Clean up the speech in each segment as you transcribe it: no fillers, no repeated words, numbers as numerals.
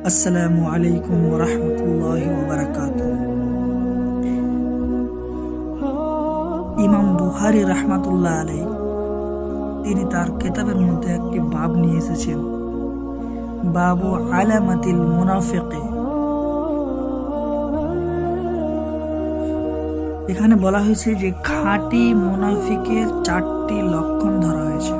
আসসালামু আলাইকুম ওয়া রাহমাতুল্লাহি ওয়া বারাকাতুহু। ইমাম বুখারী রাহমাতুল্লাহ আলাইহি তিনি তার কিতাবের মধ্যে একটি বাব নিয়ে এসেছেন, বাবু আলামাতিল মুনাফিকি। এখানে বলা হয়েছে যে খাঁটি মুনাফিকের 4টি লক্ষণ ধরা হয়েছে।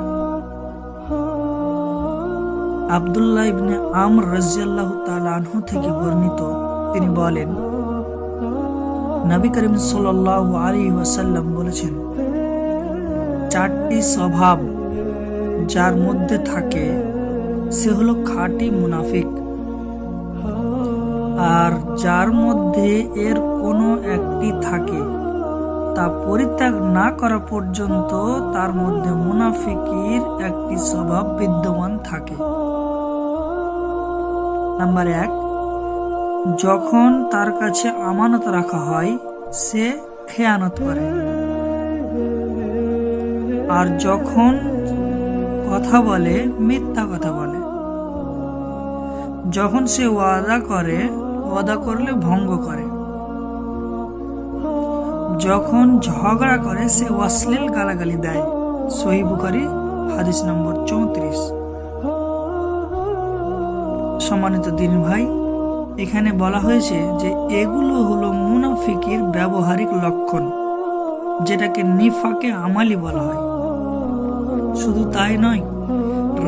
আব্দুল্লাহ ইবনে আমর রাদিয়াল্লাহু তাআলা আনহু থেকে বর্ণিত, তিনি বলেন, নবী করিম সাল্লাল্লাহু আলাইহি ওয়াসাল্লাম বলেছেন, 4টি স্বভাব যার মধ্যে থাকে সে হলো খাঁটি মুনাফিক, আর যার মধ্যে এর কোনো একটি থাকে তা পরিত্যাগ না করা পর্যন্ত তার মধ্যে মুনাফিকের একটি স্বভাব বিদ্যমান থাকে। নাম্বার 1, যখন তার কাছে আমানত রাখা হয় সে খেয়ানত করে, আর যখন কথা বলে মিথ্যা কথা বলে, যখন সে ওয়াদা করলে ভঙ্গ করে, যখন ঝগড়া করে সে অশ্লীল গালাগালি দেয়। সহিহ বুখারী হাদিস নম্বর 34। সম্মানিত দিন ভাই, এখানে বলা হয়েছে যে এগুলো হলো মুনাফিকের ব্যবহারিক লক্ষণ, যেটাকে নিফাকে আমালি বলা হয়। শুধু তাই নয়,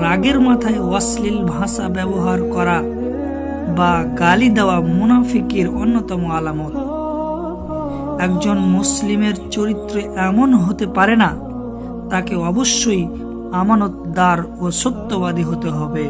রাগের মাথায় অশ্লীল ভাষা ব্যবহার করা বা গালি দেওয়া মুনাফিকের অন্যতম আলামত। একজন মুসলিমের চরিত্র এমন হতে পারে না, তাকে অবশ্যই আমানতদার ও সত্যবাদী হতে হবে।